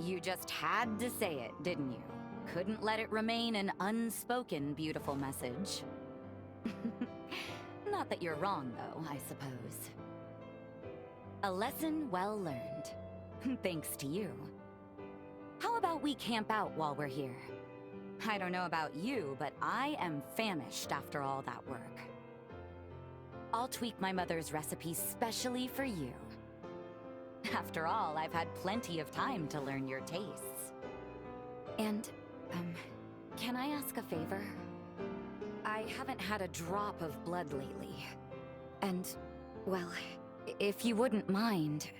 You just had to say it, didn't you? Couldn't let it remain an unspoken beautiful message. Not that you're wrong, though, I suppose. A lesson well learned. Thanks to you. How about we camp out while we're here? I don't know about you, but I am famished after all that work. I'll tweak my mother's recipe specially for you. After all, I've had plenty of time to learn your tastes. And, can I ask a favor? I haven't had a drop of blood lately. And, well, if you wouldn't mind...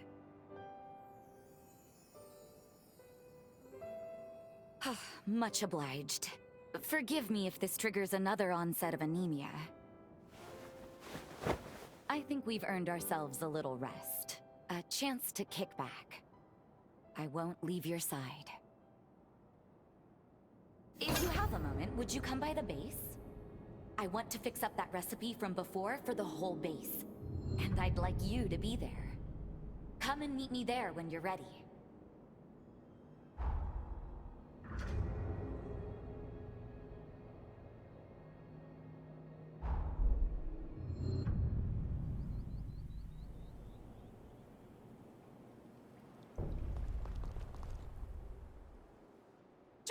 Much obliged. Forgive me if this triggers another onset of anemia. I think we've earned ourselves a little rest. A chance to kick back. I won't leave your side. If you have a moment, would you come by the base? I want to fix up that recipe from before for the whole base. And I'd like you to be there. Come and meet me there when you're ready.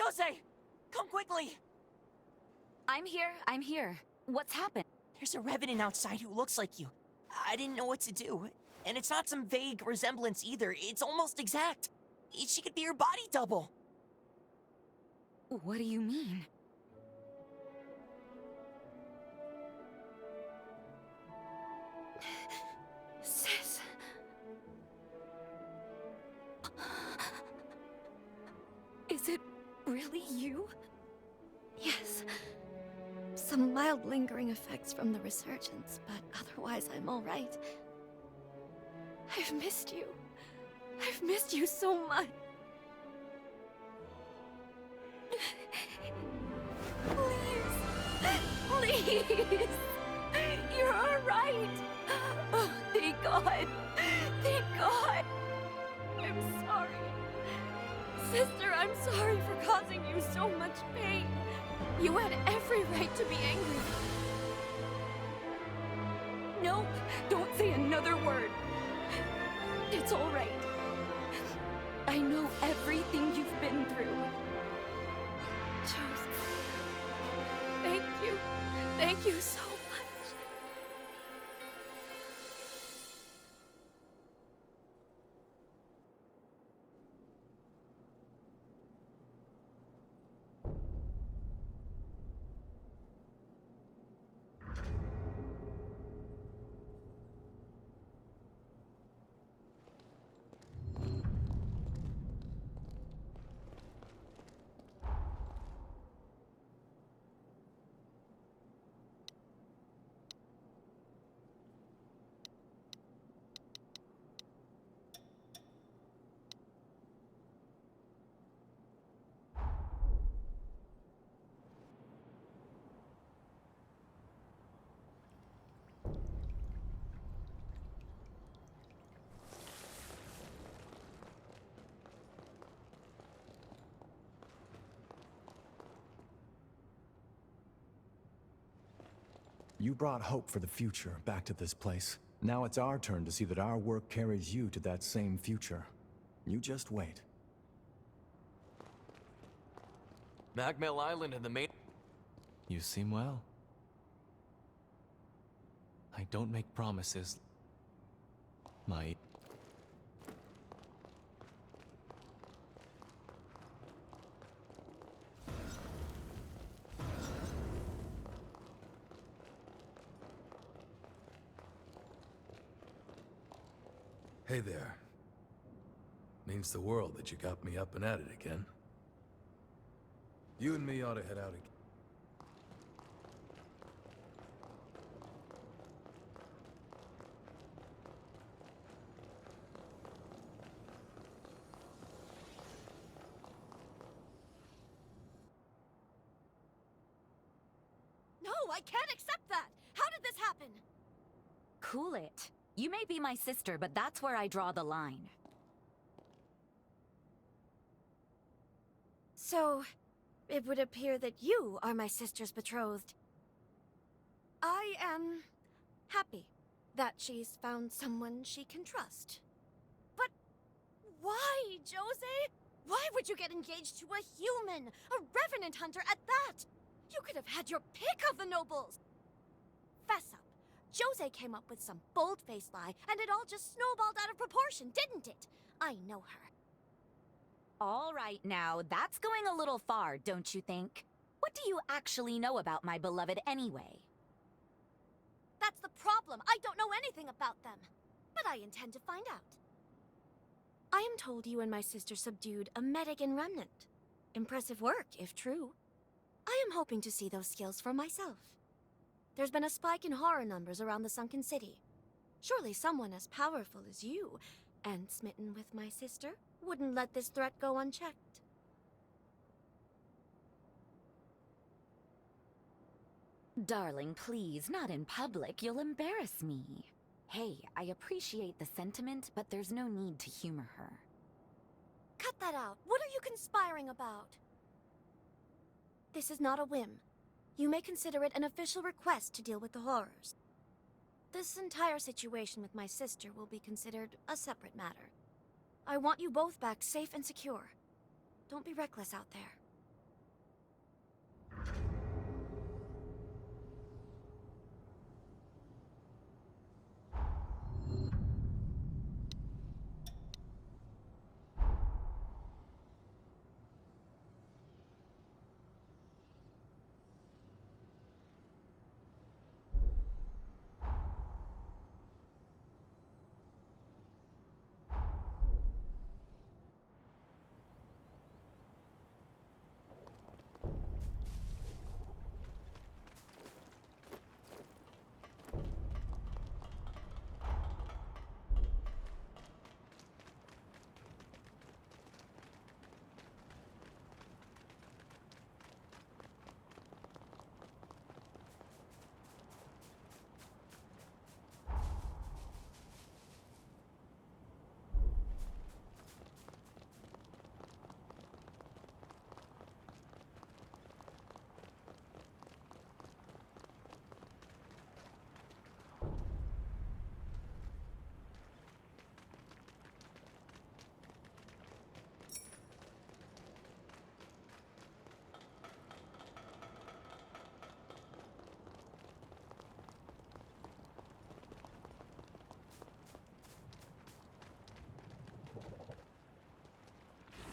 Jose! Come quickly! I'm here. What's happened? There's a revenant outside who looks like you. I didn't know what to do. And it's not some vague resemblance either. It's almost exact. She could be your body double. What do you mean? Sis... Is it really you? Yes. Some mild lingering effects from the resurgence, but otherwise I'm all right. I've missed you. I've missed you so much. Please. Please. You're all right. Oh, thank God. Thank God. I'm sorry. Sister, I'm sorry for causing you so much pain. You had every right to be angry. No, don't say another word. It's all right. I know everything you've been through. Joseph, thank you. Thank you so much. You brought hope for the future back to this place. Now it's our turn to see that our work carries you to that same future. You just wait. Magmel Island and the main... You seem well. I don't make promises. My... Hey there. Means the world that you got me up and at it again. You and me ought to head out again. No, I can't accept that! How did this happen? Cool it. You may be my sister, but that's where I draw the line. So, it would appear that you are my sister's betrothed. I am happy that she's found someone she can trust. But why, Jose? Why would you get engaged to a human? A revenant hunter at that? You could have had your pick of the nobles! Fess up. Jose came up with some bold-faced lie, and it all just snowballed out of proportion, didn't it? I know her. All right now, that's going a little far, don't you think? What do you actually know about my beloved anyway? That's the problem. I don't know anything about them. But I intend to find out. I am told you and my sister subdued a Medigan remnant. Impressive work, if true. I am hoping to see those skills for myself. There's been a spike in horror numbers around the sunken city. Surely someone as powerful as you, and smitten with my sister, wouldn't let this threat go unchecked. Darling, please, not in public. You'll embarrass me. Hey, I appreciate the sentiment, but there's no need to humor her. Cut that out. What are you conspiring about? This is not a whim. You may consider it an official request to deal with the horrors. This entire situation with my sister will be considered a separate matter. I want you both back safe and secure. Don't be reckless out there.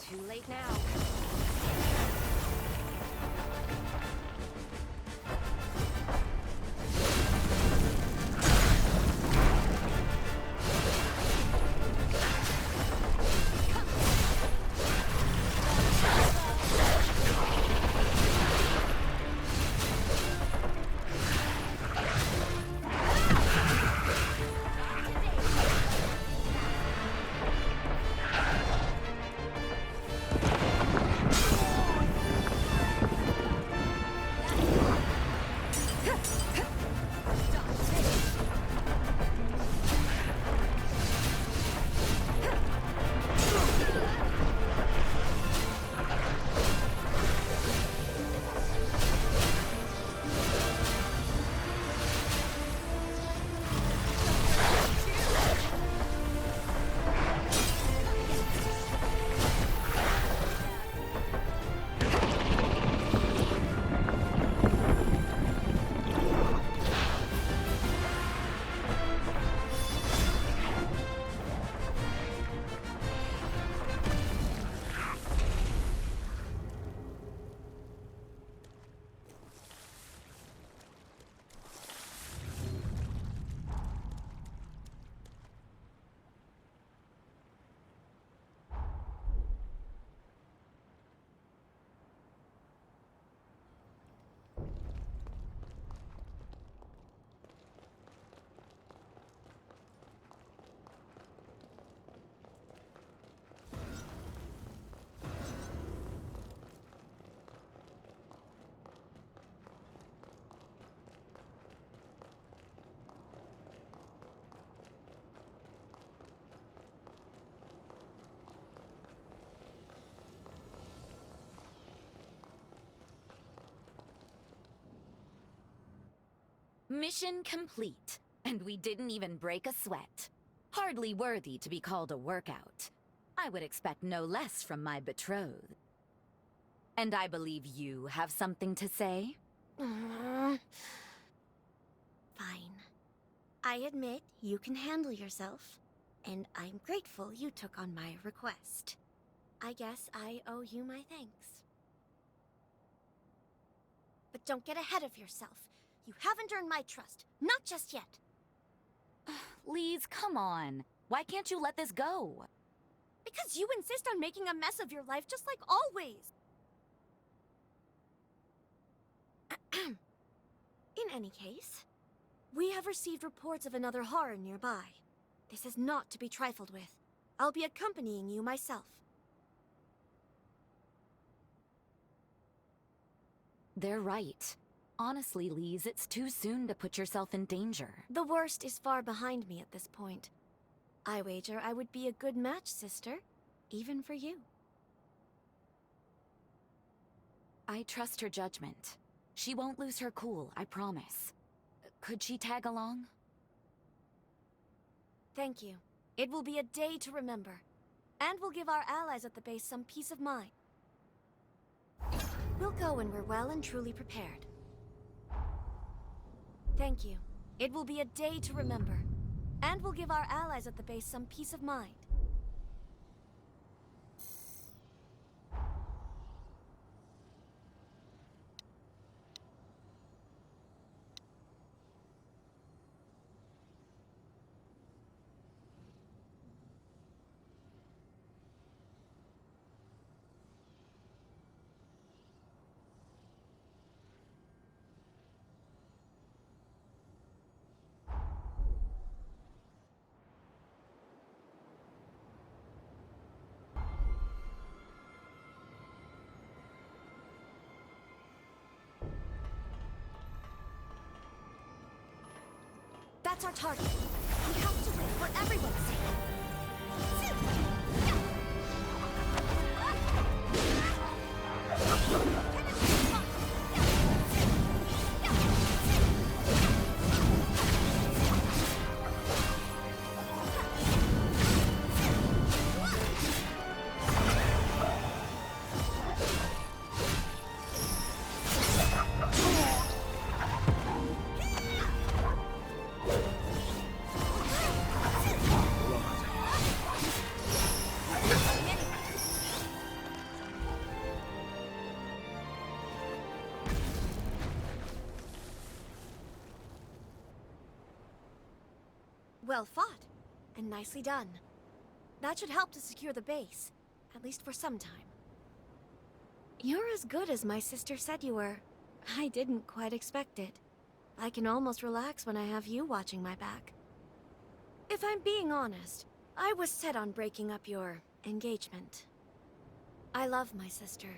Too late now. Mission complete, and we didn't even break a sweat. Hardly worthy to be called a workout. I would expect no less from my betrothed. And I believe you have something to say? Fine. I admit you can handle yourself, and I'm grateful you took on my request. I guess I owe you my thanks. But don't get ahead of yourself. You haven't earned my trust, not just yet. Lise, come on. Why can't you let this go? Because you insist on making a mess of your life just like always. In any case, we have received reports of another horror nearby. This is not to be trifled with. I'll be accompanying you myself. They're right. Honestly, Lise, it's too soon to put yourself in danger. The worst is far behind me at this point. I wager I would be a good match, sister. Even for you. I trust her judgment. She won't lose her cool, I promise. Could she tag along? Thank you. It will be a day to remember. And will give our allies at the base some peace of mind. We'll go when we're well and truly prepared. Thank you. It will be a day to remember. And will give our allies at the base some peace of mind. That's our target. We have to win for everyone's sake. Well fought, and nicely done. That should help to secure the base, at least for some time. You're as good as my sister said you were. I didn't quite expect it. I can almost relax when I have you watching my back. If I'm being honest, I was set on breaking up your engagement. I love my sister,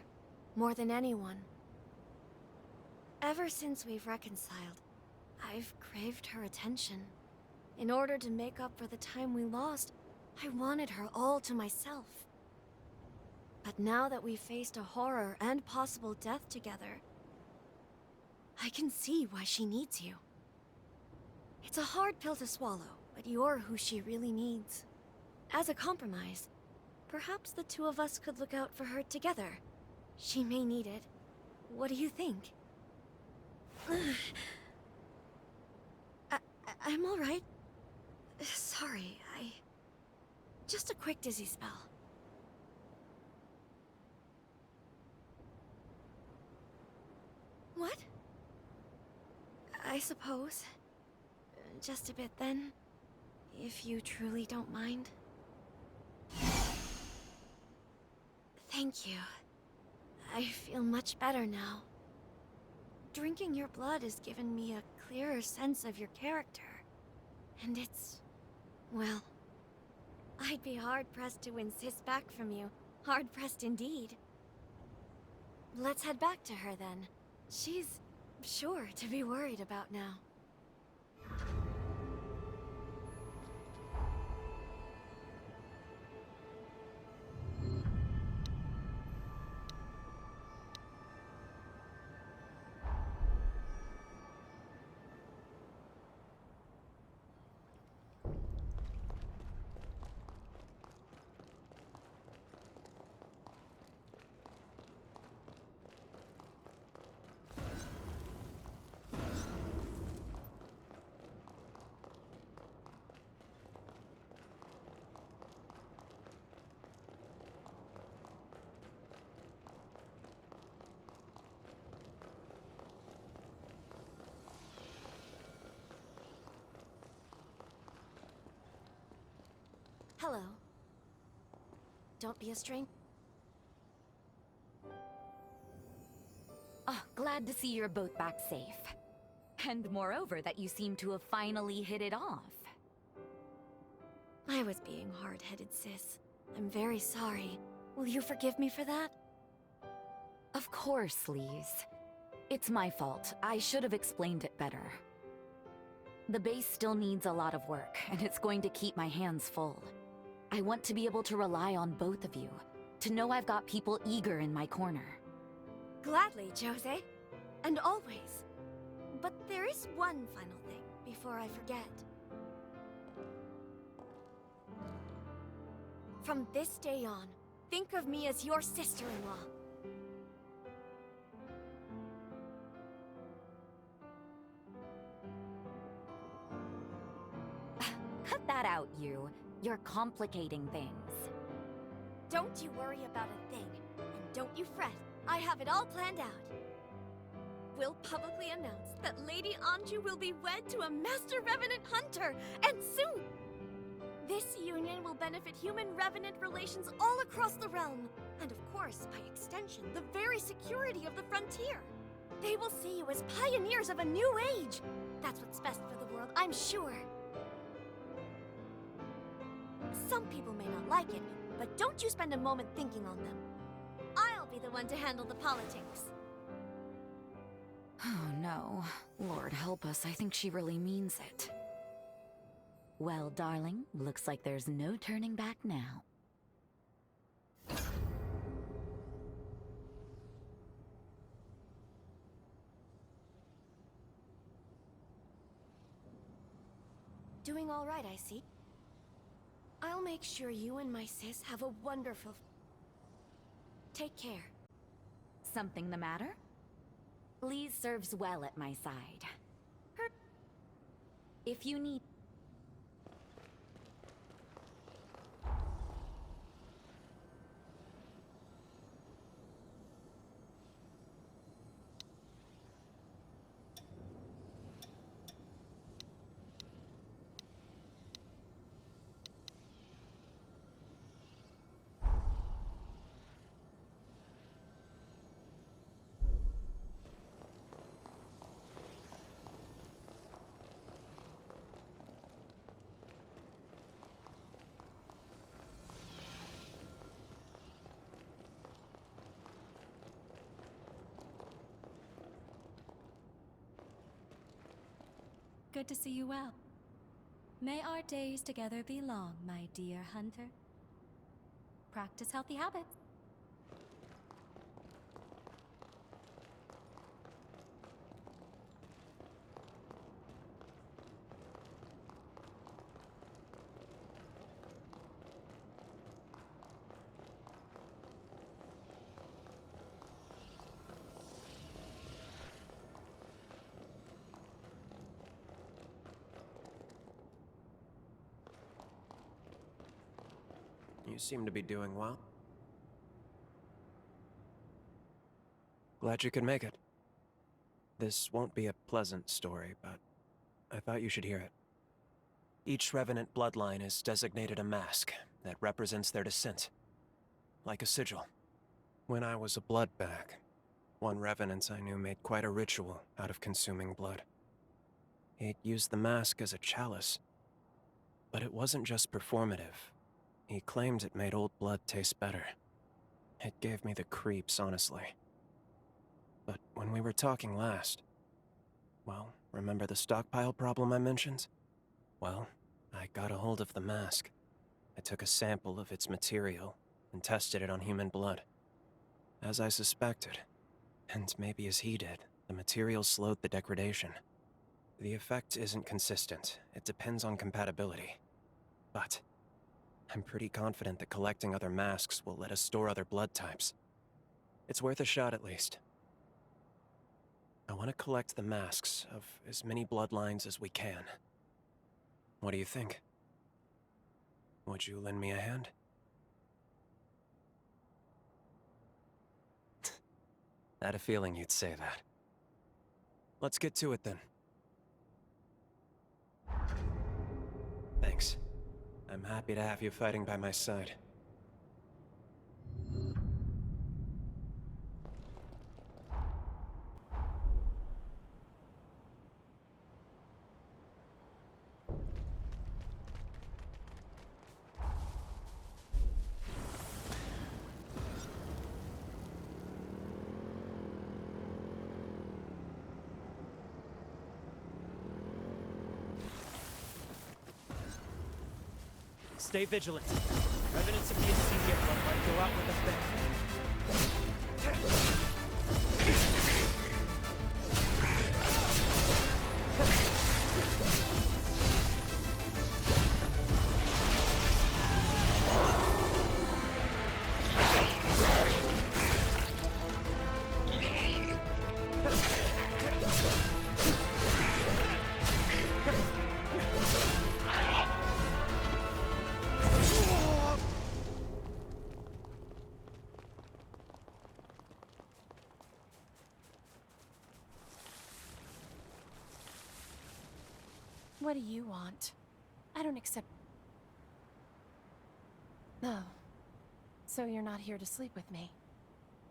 more than anyone. Ever since we've reconciled, I've craved her attention. In order to make up for the time we lost, I wanted her all to myself. But now that we've faced a horror and possible death together, I can see why she needs you. It's a hard pill to swallow, but you're who she really needs. As a compromise, perhaps the two of us could look out for her together. She may need it. What do you think? I'm all right. Sorry, just a quick dizzy spell. What? I suppose. Just a bit then, if you truly don't mind. Thank you. I feel much better now. Drinking your blood has given me a clearer sense of your character. And it's... well, I'd be hard-pressed to insist back from you. Hard-pressed indeed. Let's head back to her then. She's sure to be worried about now. Hello. Don't be a stranger. Oh, glad to see you're both back safe. And moreover, that you seem to have finally hit it off. I was being hard-headed, sis. I'm very sorry. Will you forgive me for that? Of course, Lise. It's my fault. I should have explained it better. The base still needs a lot of work, and it's going to keep my hands full. I want to be able to rely on both of you, to know I've got people eager in my corner. Gladly, Jose. And always. But there is one final thing before I forget. From this day on, think of me as your sister-in-law. Cut that out, you. You're complicating things. Don't you worry about a thing, and don't you fret. I have it all planned out. We'll publicly announce that Lady Anju will be wed to a Master Revenant Hunter, and soon! This union will benefit human-revenant relations all across the realm, and of course, by extension, the very security of the frontier. They will see you as pioneers of a new age. That's what's best for the world, I'm sure. Some people may not like it, but don't you spend a moment thinking on them. I'll be the one to handle the politics. Oh no. Lord help us, I think she really means it. Well, darling, looks like there's no turning back now. Doing all right, I see. I'll make sure you and my sis have a wonderful... Take care. Something the matter? Lise serves well at my side. If you need... Good to see you well. May our days together be long, my dear hunter. Practice healthy habits. You seem to be doing well. Glad you could make it. This won't be a pleasant story, but I thought you should hear it. Each Revenant bloodline is designated a mask that represents their descent, like a sigil. When I was a blood bag, one Revenant I knew made quite a ritual out of consuming blood. He'd used the mask as a chalice, but it wasn't just performative. He claimed it made old blood taste better. It gave me the creeps, honestly. But when we were talking last... Well, remember the stockpile problem I mentioned? Well, I got a hold of the mask. I took a sample of its material and tested it on human blood. As I suspected, and maybe as he did, the material slowed the degradation. The effect isn't consistent. It depends on compatibility. But I'm pretty confident that collecting other masks will let us store other blood types. It's worth a shot at least. I want to collect the masks of as many bloodlines as we can. What do you think? Would you lend me a hand? I had a feeling you'd say that. Let's get to it then. Thanks. I'm happy to have you fighting by my side. Stay vigilant. Revenants of the Insidia Club might go out with a bang. What do you want? I don't accept... Oh. So you're not here to sleep with me.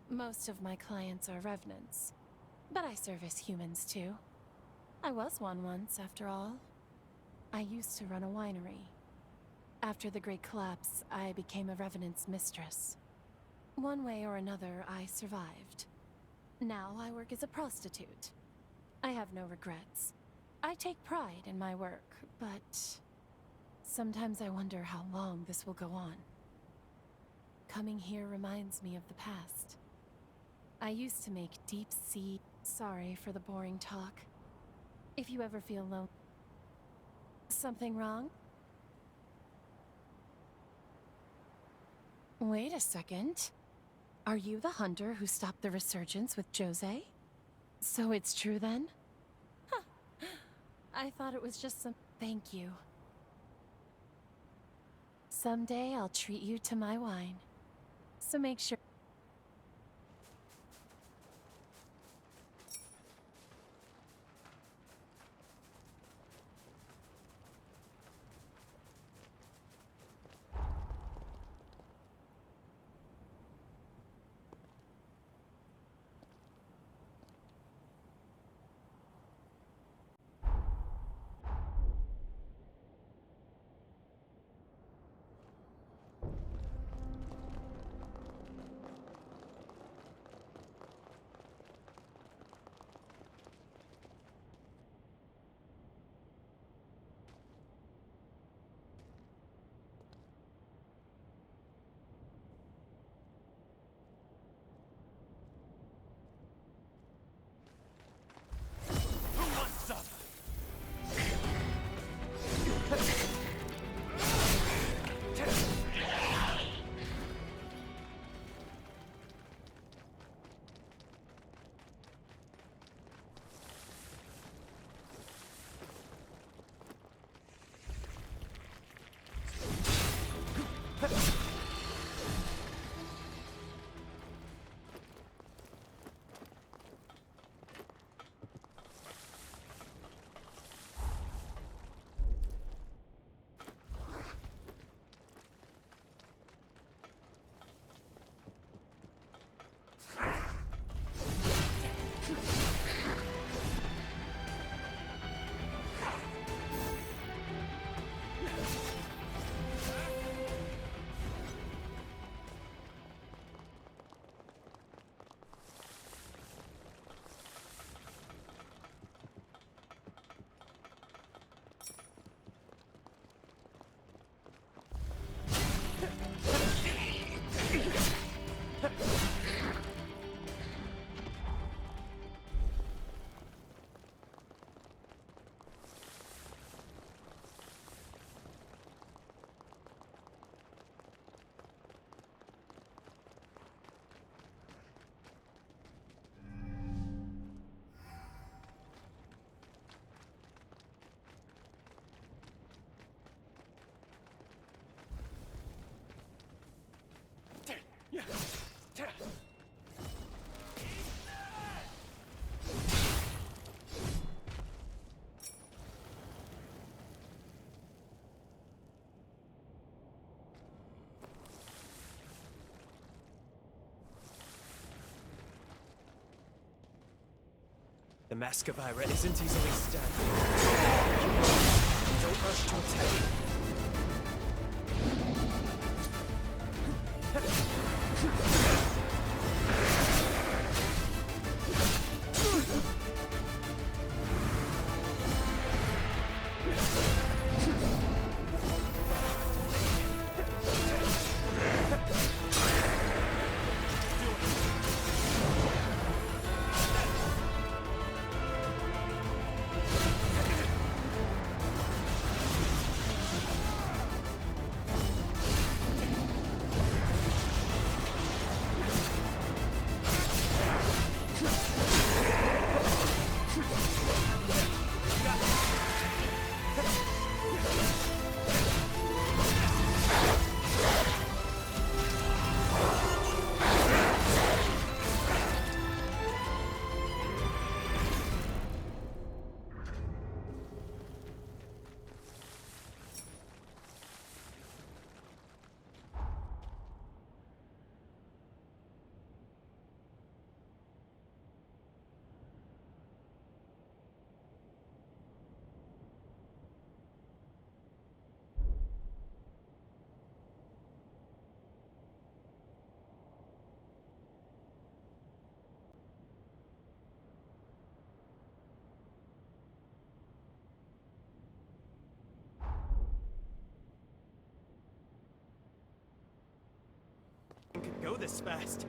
Most of my clients are revenants. But I service humans too. I was one once, after all. I used to run a winery. After the Great Collapse, I became a revenant's mistress. One way or another, I survived. Now I work as a prostitute. I have no regrets. I take pride in my work, but sometimes I wonder how long this will go on. Coming here reminds me of the past. I used to make deep-sea... Sorry for the boring talk. If you ever feel lonely... Something wrong? Wait a second. Are you the hunter who stopped the resurgence with Jose? So it's true then? I thought it was just some... Thank you. Someday I'll treat you to my wine. So make sure... The Mask of Ira isn't easily stabbed. Don't rush to attack. Could go this fast.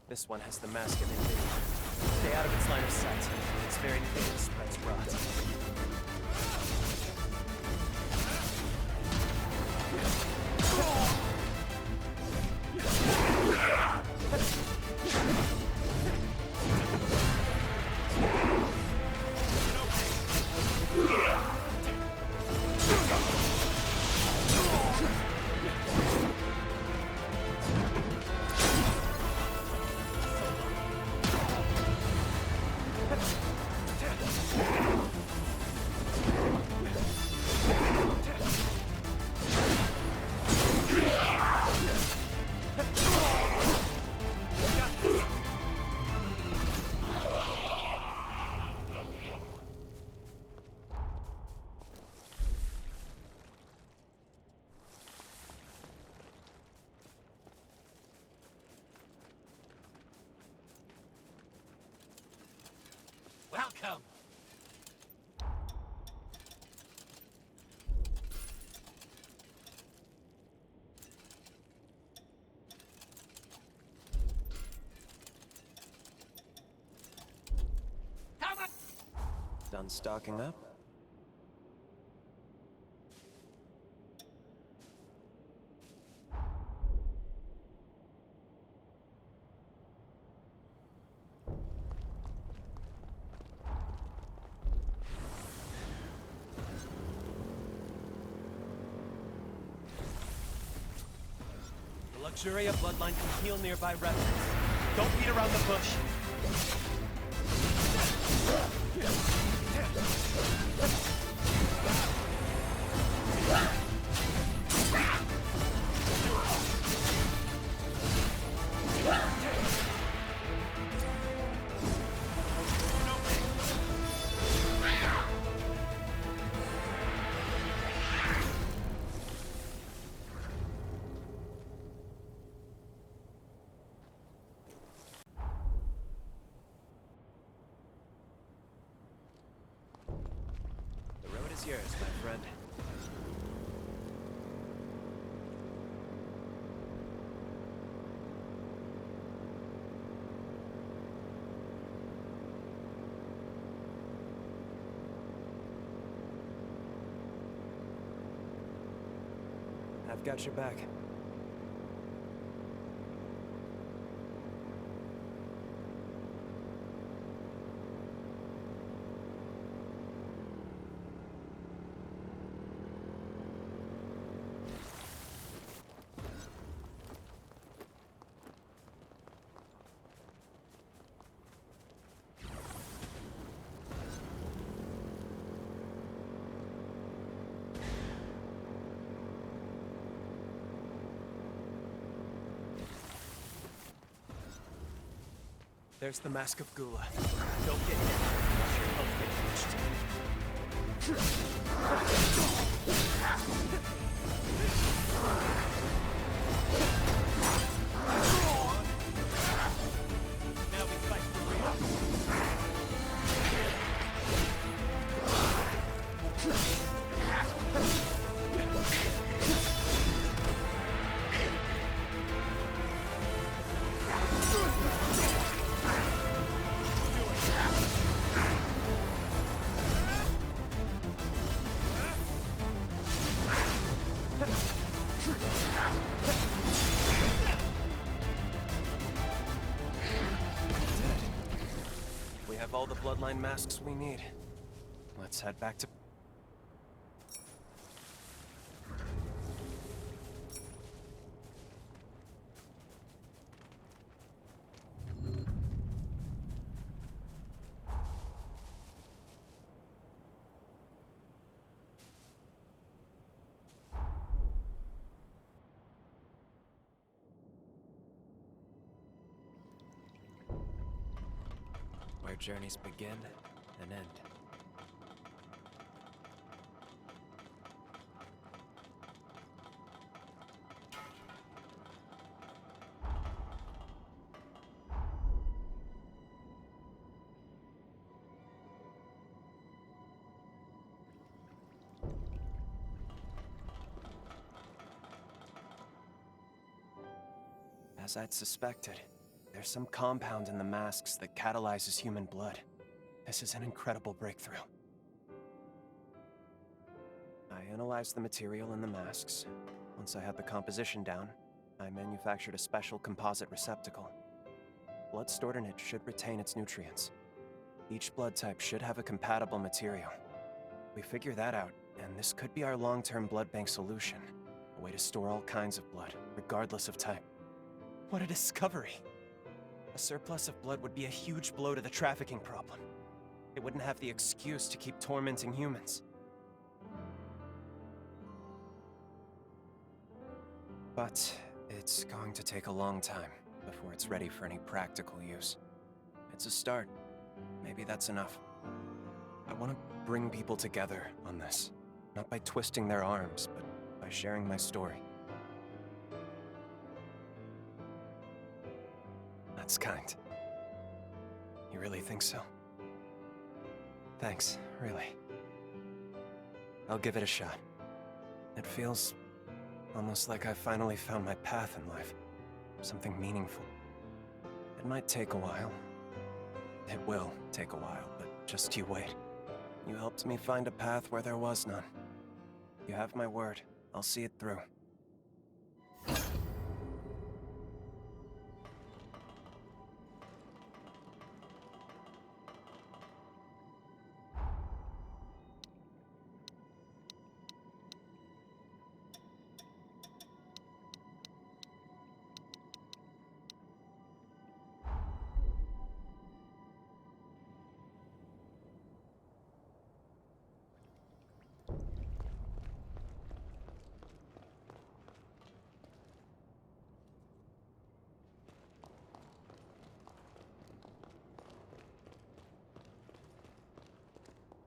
This one has the Mask of Infinity. Stay out of its line of sight. Its very name spreads rot. Welcome. Done stocking up? The Luxuria bloodline can heal nearby residents. Don't beat around the bush. is yours, my friend. I've got your back. There's the Mask of Gula. Don't get hit. Watch your health get Now we fight for real. We have all the bloodline masks we need. Let's head back to... where journeys begin and end. As I'd suspected, there's some compound in the masks that catalyzes human blood. This is an incredible breakthrough. I analyzed the material in the masks. Once I had the composition down, I manufactured a special composite receptacle. Blood stored in it should retain its nutrients. Each blood type should have a compatible material. We figure that out, and this could be our long-term blood bank solution. A way to store all kinds of blood, regardless of type. What a discovery! A surplus of blood would be a huge blow to the trafficking problem. It wouldn't have the excuse to keep tormenting humans. But it's going to take a long time before it's ready for any practical use. It's a start. Maybe that's enough. I want to bring people together on this. Not by twisting their arms, but by sharing my story. That's kind. You really think so? Thanks, really. I'll give it a shot. It feels almost like I've finally found my path in life. Something meaningful. It might take a while. It will take a while, but just you wait. You helped me find a path where there was none. You have my word. I'll see it through.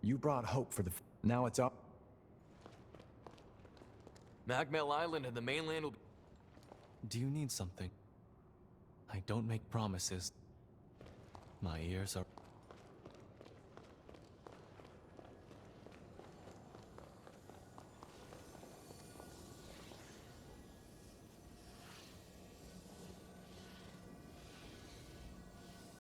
You brought hope for the... Now it's up. Magmel Island and the mainland will be... Do you need something? I don't make promises. My ears are...